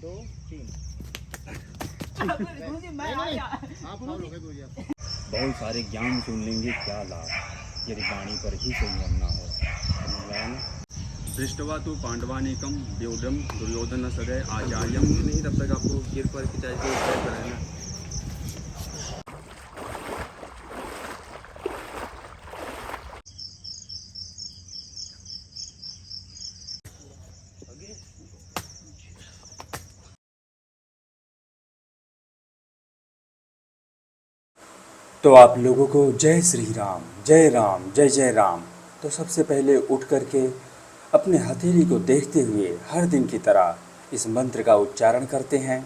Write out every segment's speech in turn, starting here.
2 3। बहुत सारे ज्ञान सुन लेंगे क्या लाभ, यदि वाणी पर ही संयम ना हो। समझ आया ना? दृष्टवा तो पांडवानीकम व्योढ़ दुर्योधन सदय आचार्यम नहीं, तब तक आपको गिर पर खिंचाई के ऊपर पर रहना। तो आप लोगों को जय श्री राम, जय राम, जय जय राम। तो सबसे पहले उठ करके अपने हथेली को देखते हुए हर दिन की तरह इस मंत्र का उच्चारण करते हैं।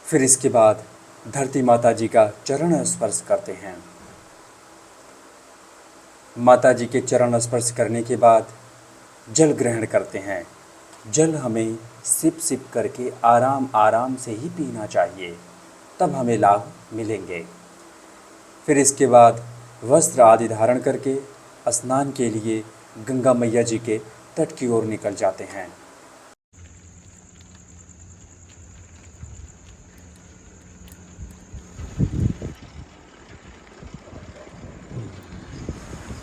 फिर इसके बाद धरती माता जी का चरण स्पर्श करते हैं। माता जी के चरण स्पर्श करने के बाद जल ग्रहण करते हैं। जल हमें सिप सिप करके आराम आराम से ही पीना चाहिए, तब हमें लाभ मिलेंगे। फिर इसके बाद वस्त्र आदि धारण करके स्नान के लिए गंगा मैया जी के तट की ओर निकल जाते हैं।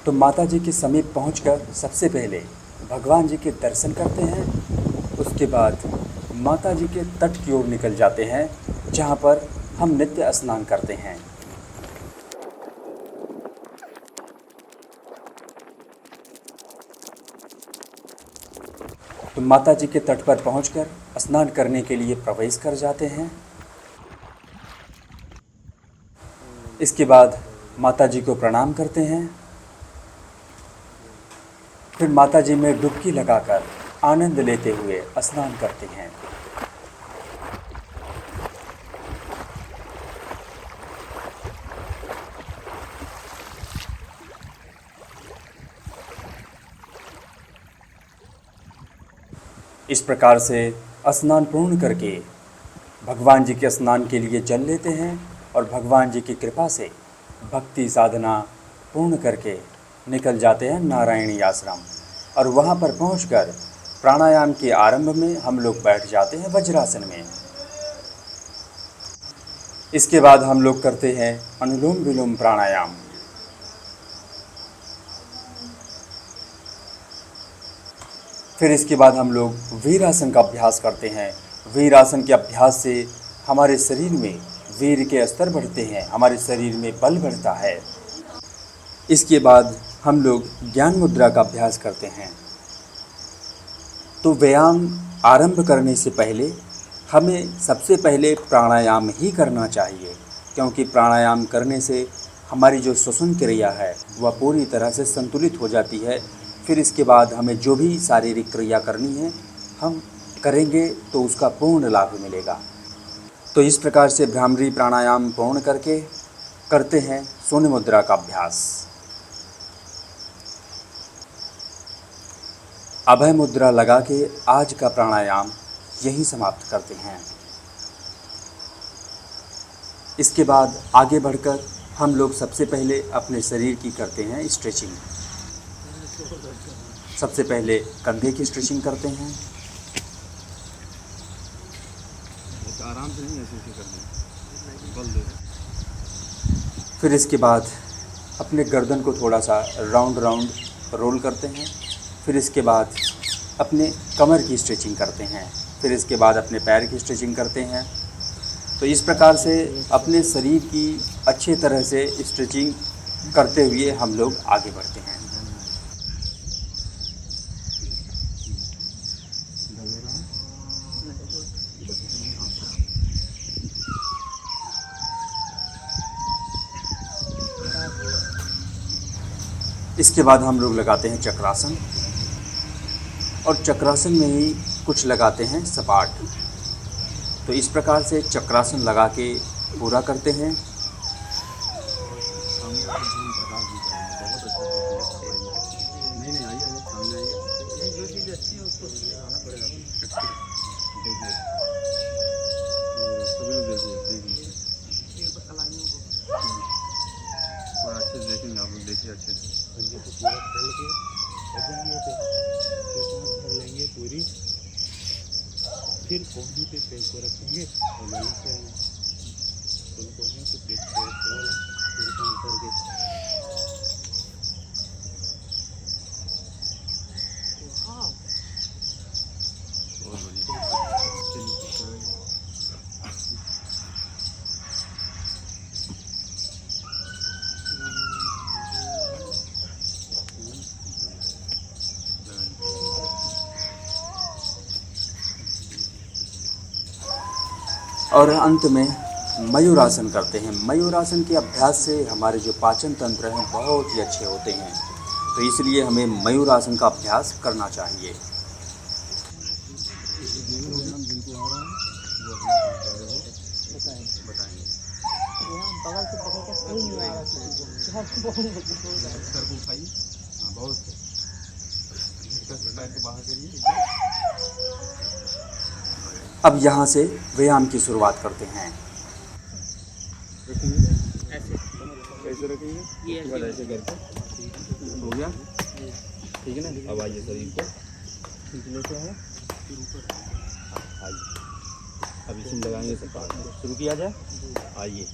तो माता जी के समीप पहुंचकर सबसे पहले भगवान जी के दर्शन करते हैं। उसके बाद माता जी के तट की ओर निकल जाते हैं, जहां पर हम नित्य स्नान करते हैं। तो माता जी के तट पर पहुंचकर स्नान करने के लिए प्रवेश कर जाते हैं। इसके बाद माता जी को प्रणाम करते हैं। फिर माता जी में डुबकी लगाकर आनंद लेते हुए स्नान करते हैं। इस प्रकार से स्नान पूर्ण करके भगवान जी के स्नान के लिए जल लेते हैं और भगवान जी की कृपा से भक्ति साधना पूर्ण करके निकल जाते हैं नारायणी आश्रम। और वहाँ पर पहुँचकर प्राणायाम के आरंभ में हम लोग बैठ जाते हैं वज्रासन में। इसके बाद हम लोग करते हैं अनुलोम विलोम प्राणायाम। फिर इसके बाद हम लोग वीरासन का अभ्यास करते हैं। वीरासन के अभ्यास से हमारे शरीर में वीर के स्तर बढ़ते हैं, हमारे शरीर में बल बढ़ता है। इसके बाद हम लोग ज्ञान मुद्रा का अभ्यास करते हैं। तो व्यायाम आरंभ करने से पहले हमें सबसे पहले प्राणायाम ही करना चाहिए, क्योंकि प्राणायाम करने से हमारी जो श्वसन क्रिया है वह पूरी तरह से संतुलित हो जाती है। फिर इसके बाद हमें जो भी शारीरिक क्रिया करनी है हम करेंगे तो उसका पूर्ण लाभ मिलेगा। तो इस प्रकार से भ्रामरी प्राणायाम पूर्ण करके करते हैं शून्य मुद्रा का अभ्यास। अभय मुद्रा लगा के आज का प्राणायाम यहीं समाप्त करते हैं। इसके बाद आगे बढ़कर हम लोग सबसे पहले अपने शरीर की करते हैं स्ट्रेचिंग। सबसे पहले कंधे की स्ट्रेचिंग करते हैं। आराम से नहीं ऐसे करते हैं, बल दे। फिर इसके बाद अपने गर्दन को थोड़ा सा राउंड राउंड रोल करते हैं। फिर इसके बाद अपने कमर की स्ट्रेचिंग करते हैं। फिर इसके बाद अपने पैर की स्ट्रेचिंग करते हैं। तो इस प्रकार से अपने शरीर की अच्छी तरह से स्ट्रेचिंग करते हुए हम लोग आगे बढ़ते हैं। इसके बाद हम लोग लगाते हैं चक्रासन, और चक्रासन में ही कुछ लगाते हैं सपाट। तो इस प्रकार से चक्रासन लगा के पूरा करते हैं। देखेंगे आप लोग, देखिए अच्छे से। पूरी, फिर कोहनी पे पेट को रखेंगे और वहीं से दोनों कोहनी पे पेट को रखेंगे फिर काम करके। बहुत बढ़िया। और अंत में मयूरासन करते हैं। मयूरासन के अभ्यास से हमारे जो पाचन तंत्र हैं बहुत ही अच्छे होते हैं, तो इसलिए हमें मयूरासन का अभ्यास करना चाहिए। अब यहाँ से व्यायाम की शुरुआत करते हैं। कैसे रखेंगे? उसके बाद ऐसे करके हो गया, ठीक है ना। अब आइए शरीर को खींचने से है, आइए अब इसमें लगाएंगे तो शुरू किया जाए। आइए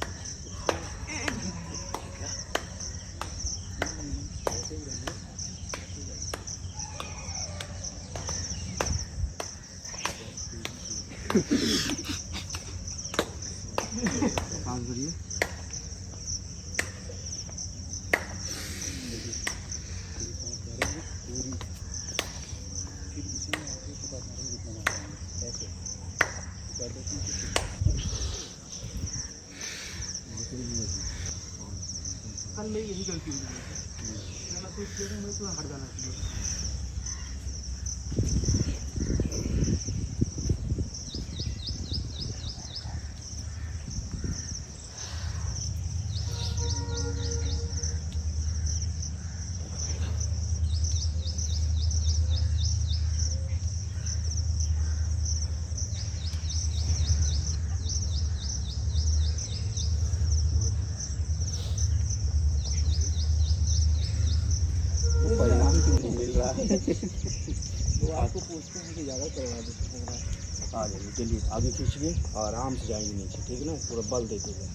सांस भरिए। कल मेरी यही गलती हुई है, मैं सोच रहा हूँ मैं थोड़ा हट जाना चाहिए। वो आपको पूछते हैं कि ज़्यादा करवा देते। आ जाइए, चलिए आगे खींचिए और आराम से जाएंगे नीचे, ठीक है ना। पूरा बल देते हुए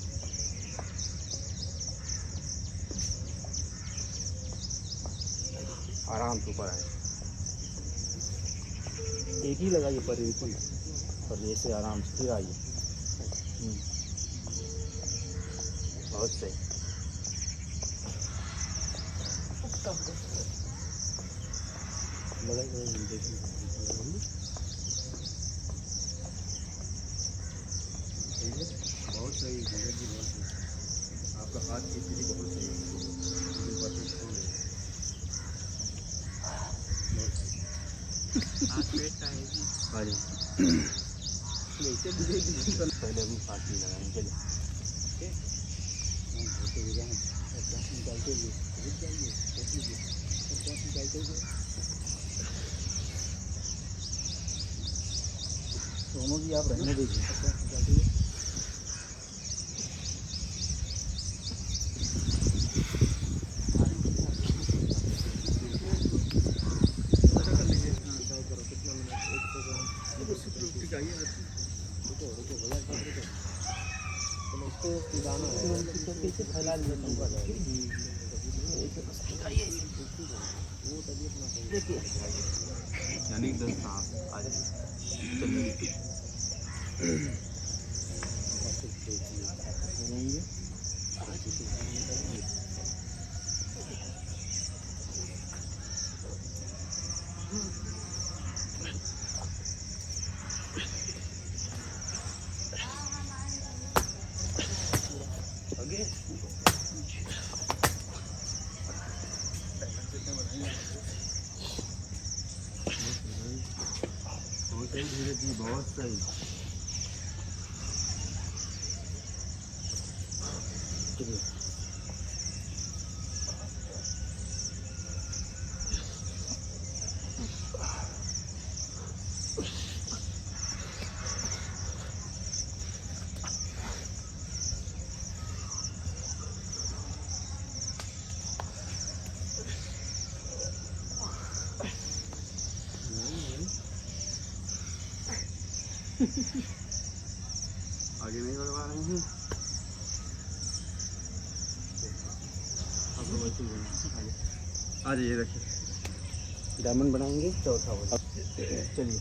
आराम से ऊपर आए। एक ही लगाइए पर, एक ही और ऐसे आराम से फिर आइए। बहुत सही। लगाइए बहुत सही, धीरज जी बहुत सही। आपका हाथ की स्थिति बहुत सही है। पहले अभी सांस नहीं लगाएंगे, चलिए निकालते हुए दोनों भी आप रहने दीजिए। यानी 10 सांस आ जाए। चलिए धीरे जी बहुत सही। आगे नहीं बढ़वा रहे हैं। आप लोग वैसे ही बोलो, आगे आ जाइए। रखिए डायमंड बनाएंगे चौथा वाला। चलिए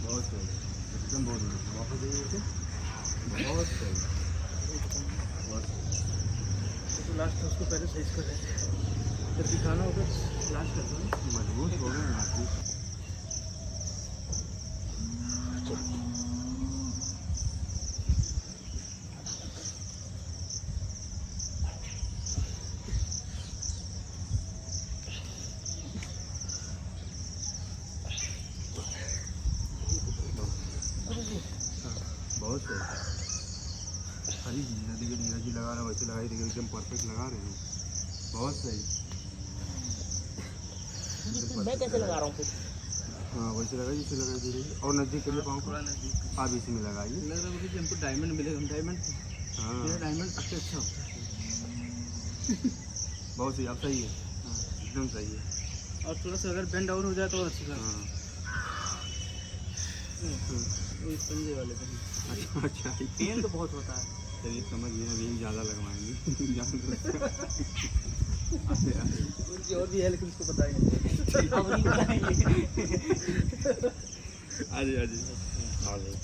बहुत सही, एकदम बहुत बढ़िया। वापस जाइए इसे। बहुत सही, बहुत सही। तो लास्ट उसको पहले सही कर रहे थे, जब दिखाना होगा लास्ट कर दो। मजबूत हो गए ना आप। बहुत सही। हरी धीरे धीरे जी लगा रहे हैं, वैसे लगाई देखिए, एकदम परफेक्ट लगा रहे हैं। बहुत सही। मैं कैसे लगा रहा हूँ फिर? हाँ वैसे लगाइए, इसे लगाइए धीरे धीरे। और नज़दीक करिए पाँव को, आप इसी में लगाइए। लग रहा है मुझे हमको डायमंड मिलेगा। डायमंड हाँ डायमंड सबसे अच्छा होता है। बहुत सही, आप सही है। हाँ एकदम सही है। और थोड़ा सा अगर बेंड आउट हो जाए तो और अच्छा है। हाँ वही संजय वाले पे अच्छा अच्छा, पेन तो बहुत होता है। चलिए समझ गए, अब यही ज़्यादा लगवाएंगे। जान दो। उनकी और भी है लेकिन उसको बताएंगे। अब नहीं बताएंगे। आ जाइए, आ जाइए, आ जाइए।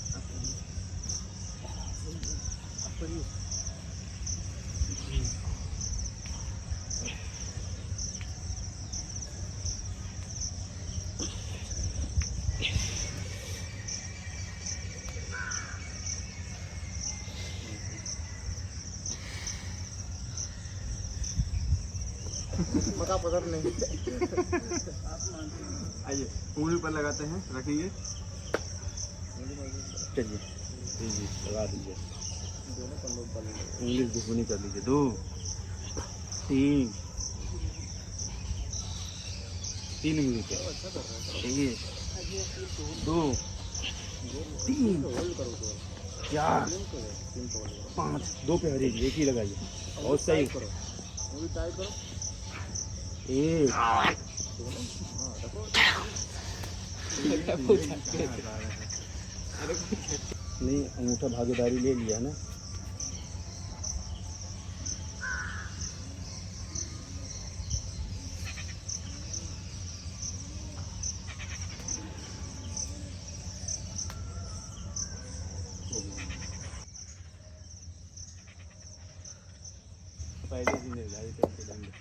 पता पकड़ नहीं। आइए उंगली पर लगाते हैं, रखेंगे। चलिए जी जी लगा दीजिए। उंगली दुश्मनी कर लीजिए। 2 3 3 उंगली पे। 1 2 3 4 5 2 पे हरी, एक ही लगाइए। बहुत सही। एक नहीं, अंगूठा भागीदारी ले लिया ना। पहले दिन निर्धारित करके देंगे।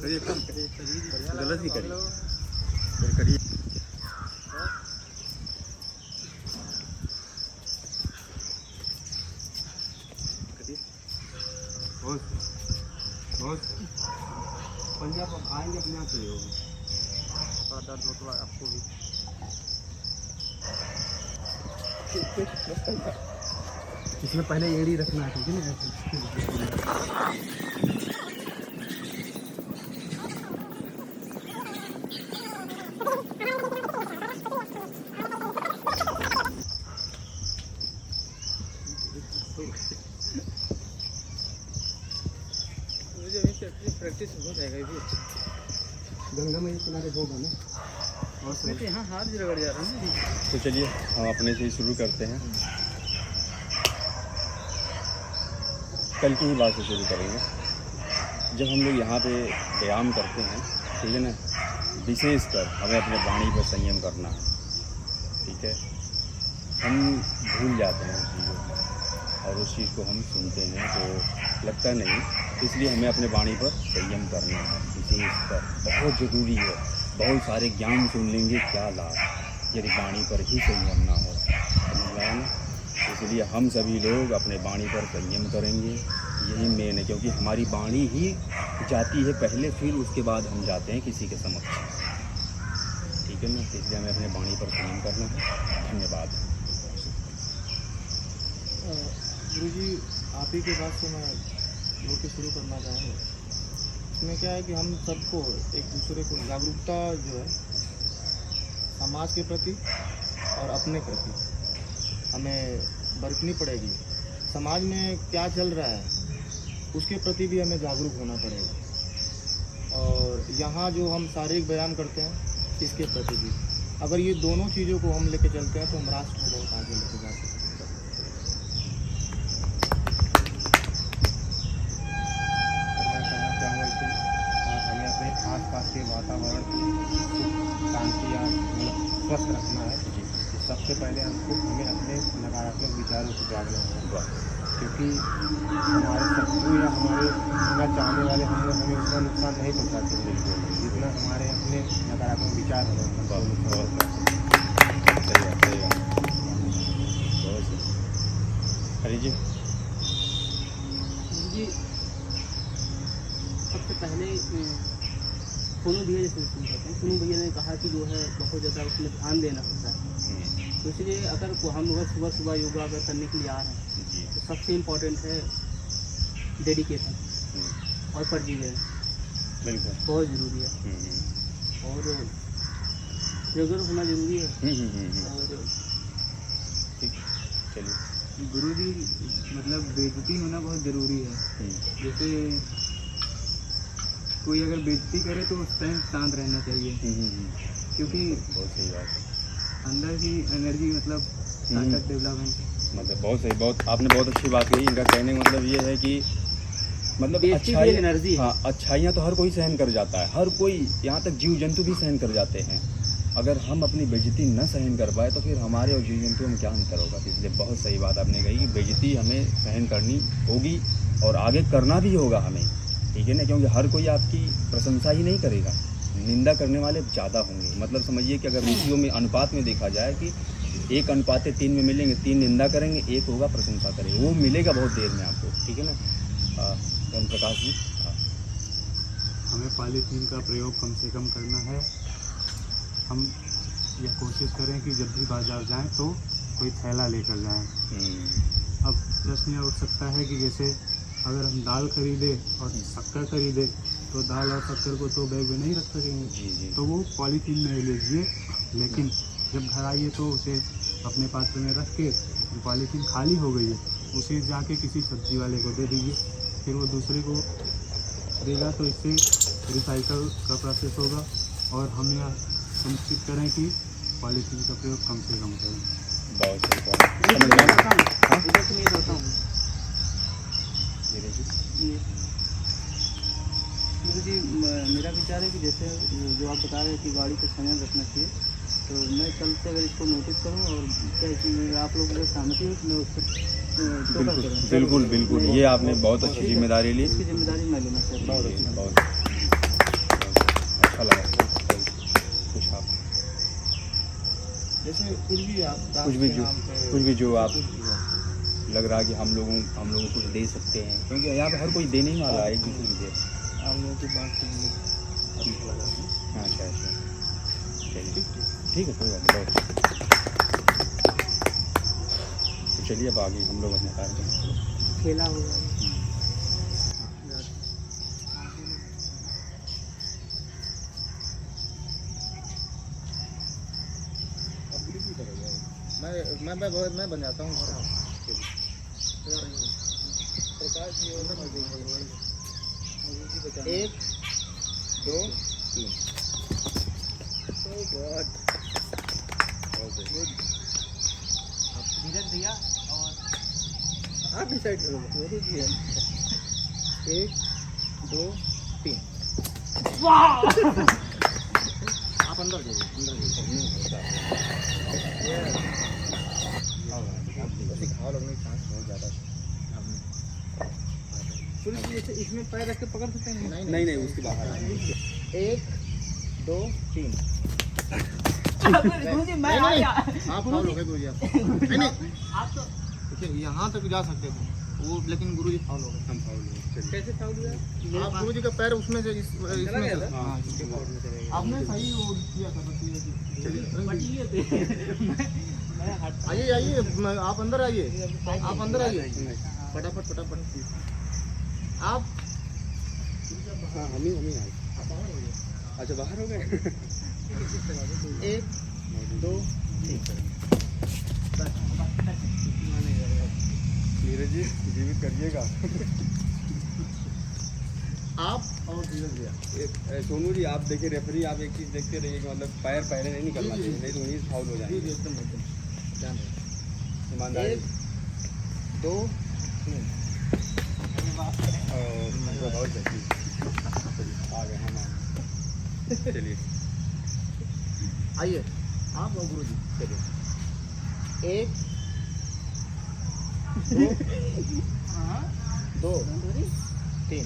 करिए कम, गलत ही करिए, फिर करिए। बहुत पंजाब आएंगे अपने आप से होगा, दर्द हो तो आपको भी। इसमें पहले एड़ी रखना है, ठीक है ना। प्रैक्टिस हो जाएगा, ये भी अच्छा। गंगा में किनारे होगा ना, और यहाँ हाथ भी रगड़ जा रहा है ना। तो चलिए हम अपने से ही शुरू करते हैं। कल की ही बात से शुरू करेंगे। जब हम लोग यहाँ पे व्यायाम करते हैं, ठीक है ना, विशेषकर हमें अपने वाणी पर संयम करना है, ठीक है। हम भूल जाते हैं उस चीज़ों को, और उस चीज़ को हम सुनते हैं तो लगता नहीं, इसलिए हमें अपने वाणी पर संयम करना है विशेषकर, बहुत ज़रूरी है। बहुत सारे ज्ञान सुन लेंगे, क्या लाभ यदि वाणी पर ही संयम ना हो, समझ आया ना। इसलिए हम सभी लोग अपने वाणी पर संयम करेंगे, यही मेन है, क्योंकि हमारी वाणी ही जाती है पहले, फिर उसके बाद हम जाते हैं किसी के समक्ष, ठीक है ना। इसलिए हमें अपने वाणी पर संयम करना है। धन्यवाद। गुरुजी, आप ही के बात से मैं जोड़ के शुरू करना चाहूँगा। इसमें क्या है कि हम सबको एक दूसरे को जागरूकता जो है समाज के प्रति और अपने प्रति हमें बरतनी पड़ेगी। समाज में क्या चल रहा है उसके प्रति भी हमें जागरूक होना पड़ेगा, और यहाँ जो हम शारीरिक व्यायाम करते हैं इसके प्रति भी। अगर ये दोनों चीज़ों को हम लेके चलते हैं तो हम राष्ट्र को बहुत आगे लेके जा सकते हैं। आसपास के वातावरण की शांति या स्वस्थ रखना है, तो सबसे पहले हमें अपने नकारात्मक विचारों से जागना होगा, क्योंकि हमारे शत्रु या हमारे न चाहने वाले हमें उतना नुकसान नहीं पहुँचाते हैं जितना हमारे अपने नकारात्मक विचार हैं। हरी जी सबसे पहले सोनू भैया जैसे सुन सकते हैं, सोनू भैया ने कहा कि जो है बहुत ज़्यादा उसमें ध्यान देना होता है। तो इसलिए अगर हम लोग सुबह सुबह योगा अगर करने के लिए आ रहे हैं तो सबसे इम्पोर्टेंट है डेडिकेशन और परजीवेंस, बिल्कुल बहुत ज़रूरी है, और रेगुलर होना ज़रूरी है। और ठीक, चलिए। गुरुजी, मतलब बेइज्जती होना बहुत ज़रूरी है। जैसे कोई अगर बेइज्जती करे तो उस टाइम शांत रहना चाहिए, क्योंकि बहुत सही बात, अंदर की एनर्जी मतलब ताकत डेवलपमेंट, मतलब बहुत सही, बहुत आपने बहुत अच्छी बात कही। इनका कहने का मतलब ये है कि मतलब अच्छाई, एनर्जी, हाँ, अच्छाइयाँ तो हर कोई सहन कर जाता है, हर कोई, यहाँ तक जीव जंतु भी सहन कर जाते हैं। अगर हम अपनी बेइज्जती न सहन कर पाए तो फिर हमारे और जीव जंतु में क्या अंतर होगा। इसलिए बहुत सही बात आपने कही कि बेइज्जती हमें सहन करनी होगी और आगे करना भी होगा हमें, ठीक है ना, क्योंकि हर कोई आपकी प्रशंसा ही नहीं करेगा, निंदा करने वाले ज़्यादा होंगे। मतलब समझिए कि अगर ऋषियों में अनुपात में देखा जाए कि 1:3 में मिलेंगे, 3 निंदा करेंगे, 1 होगा प्रशंसा करेंगे, वो मिलेगा बहुत देर में आपको, ठीक है ना। धन प्रकाश जी, हमें पॉलीथीन का प्रयोग कम से कम करना है। हम यह कोशिश करें कि जब भी बाजार जाएं तो कोई थैला लेकर जाएं। अब प्रश्न यह उठ सकता है कि जैसे अगर हम दाल खरीदे और शक्कर खरीदे तो दाल और शक्कर को तो बैग में नहीं रख सकेंगे, जी। तो वो पॉलीथीन में ले लीजिए, लेकिन जब घर आइए तो उसे अपने पात्र में रख के, पॉलीथीन खाली हो गई है उसे जाके किसी सब्जी वाले को दे दीजिए, फिर वो दूसरे को देगा, तो इससे रिसाइकल का प्रोसेस होगा। और हम यह सुनिश्चित करें कि पॉलीथीन का प्रयोग कम से कम करें। बहुत सही बात, समझ गया। जी, मेरा विचार है कि जैसे जो आप बता रहे हैं कि गाड़ी का संयम रखना चाहिए, तो मैं कल से अगर इसको नोटिस करूँ और क्या कि आप लोग सहमति हो तो मैं उसको बिल्कुल, ये आपने बहुत अच्छी जिम्मेदारी ली। इसकी जिम्मेदारी मैं लेना चाहता हूँ। बहुत जैसे कुछ भी आप दास कुछ भी के जो नाम पे कुछ भी जो आप कुछ भी हो। लग रहा है कि हम लोगों को कुछ दे सकते हैं, क्योंकि यहाँ पे हर कोई देने ही वाला है एक दूसरे को दे। आप लोगों की बात से मुझे अच्छा लगा। हाँ अच्छा अच्छा चलिए ठीक ठीक। ठीक है कोई बात नहीं बैठ। तो चलिए अब आगे हम लोग अपना कार्य करें। खेला हो गया मैं बन जाता हूँ एक दो तीन। धीरज भैया और आप डिसाइड करो वो भी है। एक दो तीन। आप अंदर जाइए खाओ लगने की चांस बहुत ज़्यादा है। इसमें पैर रख के पकड़ सकते हैं? नहीं नहीं उसके बाहर एक दो तीन। गुरुजी मैं आ गया। आप फाउल हो गए गुरुजी आप। नहीं नहीं आप तो देखिए यहाँ तक जा सकते थे वो, लेकिन गुरुजी फाउल हो गए। हम फाउल चलिए कैसे फाउल हुआ? आप गुरुजी का पैर उसमें से इसमें गया से था? हाँ इसके फाउल में चले गए। आपने सही वो किया था बस ये कि चलिए बट ये थे मैं हट आइए आइए आप अंदर आइए। आप अंदर आइए फटाफट फटाफट। आप हाँ हम ही आए। अच्छा बाहर हो गए। एक दो नीरज जी जीवित करिएगा। आप और धीरज भैया। सोनू जी आप देखिए रेफरी आप एक चीज़ देखते रहिए कि मतलब पैर पहले नहीं निकलना चाहिए, नहीं तो वहीं फाउल हो जी जाएंगे। जी एकदम एकदम ध्यान रखें। ईमानदारी एक दो तीन। बहुत अच्छी आ गए हम चलिए आइए आप और गुरुजी चलिए। एक दो तीन।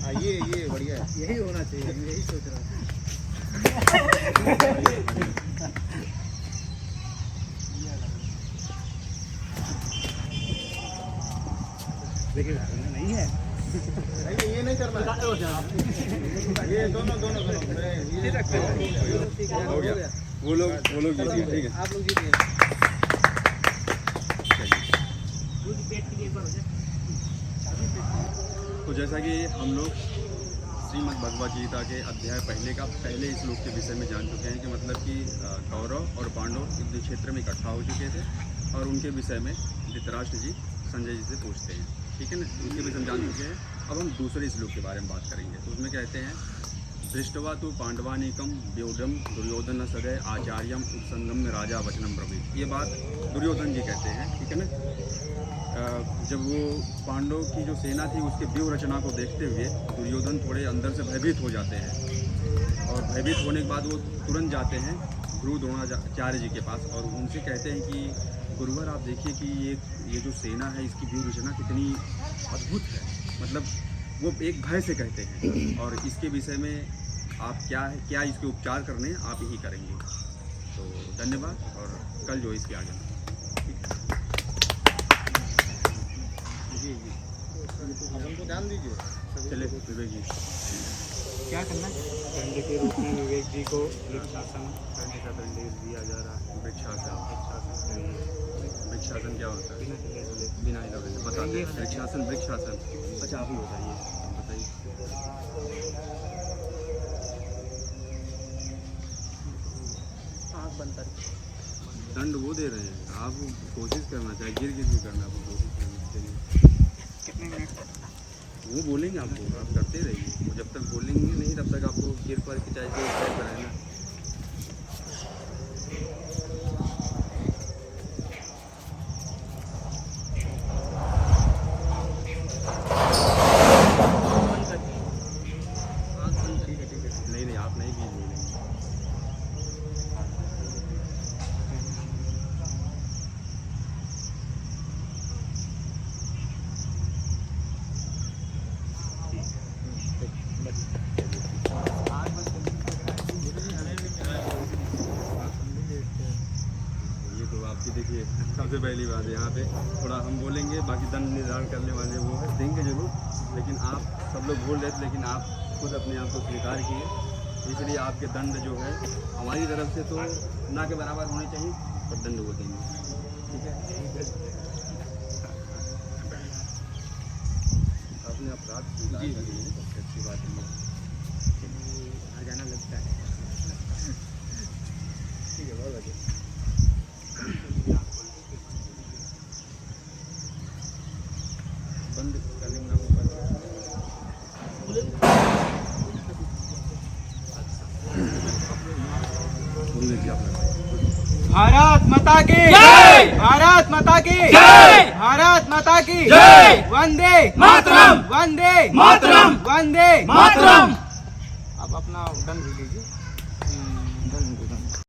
हाँ ये बढ़िया है। यही होना चाहिए, मैं यही सोच रहा था। देखिए नहीं है नहीं ये नहीं करना है। ये दोनों दोनों दोनों ये हो गया वो लोग जीत गए ठीक है। आप लोग जीत गए। पेट के लिए एक बार हो जाए। तो जैसा कि हम लोग श्रीमद् भगवद गीता के अध्याय पहले श्लोक के विषय में जान चुके हैं कि मतलब कि कौरव और पांडव युद्ध क्षेत्र में इकट्ठा हो चुके थे और उनके विषय में धृतराष्ट्र जी संजय जी से पूछते हैं, ठीक है ना। उनके विषय में जान चुके हैं। अब हम दूसरे श्लोक के बारे में बात करेंगे। तो उसमें कहते हैं दृष्टवा तो पांडवानिकम व्योडम दुर्योधन सदय आचार्यम उपसंगम राजा वचनम ब्रवीत। ये बात दुर्योधन जी कहते हैं, ठीक है ना। जब वो पांडव की जो सेना थी उसके व्यूह रचना को देखते हुए दुर्योधन थोड़े अंदर से भयभीत हो जाते हैं और भयभीत होने के बाद वो तुरंत जाते हैं गुरु द्रोणाचार्य जी के पास और उनसे कहते हैं कि गुरुवर आप देखिए कि ये जो सेना है इसकी व्यूह रचना कितनी अद्भुत है, मतलब वो एक भय से कहते हैं और इसके विषय में आप क्या इसके उपचार करने हैं आप यही करेंगे। तो धन्यवाद और कल जो इसके आगे जी जी आप उनको ध्यान दीजिए। चले विवेक जी क्या करना है? दंड के रूप में विवेक जी को वृक्षासन करने का दंड दिया जा रहा है। वृक्षासन वृक्षासन क्या होता है? बिना हिले डुले। बिना हिला से बताते हैं वृक्षासन। अच्छा आप ही बताइए। आँख बंद करके दंड वो दे रहे हैं, आप कोशिश करना चाहिए, गिर भी करना आपको कोशिश करनी चाहिए। कितने मिनट वो बोलेंगे आपको, आप करते रहिए। वो जब तक बोलेंगे नहीं तब तक आपको गिर पर के चाहे कोई कराए ना। नहीं आप नहीं भी बोलेंगे। सबसे पहली बात है यहाँ पे थोड़ा हम बोलेंगे, बाकी दंड निर्धारण करने वाले वो है, देंगे जरूर, लेकिन आप सब लोग बोल रहे थे, लेकिन आप खुद अपने आप को स्वीकार किए, इसलिए आपके दंड जो है हमारी तरफ से तो ना के बराबर होने चाहिए, पर दंड वो देंगे। ठीक है, आपने अपराध स्वीकार कर लिए, सबसे अच्छी बात है, आ जाना लगता है। ठीक है, बहुत अच्छा। बंद करने में आपको भारत माता की जय, भारत माता की जय, भारत माता की जय, वंदे मातरम, वंदे मातरम, वंदे मातरम। आप अपना दंड भी लीजिए।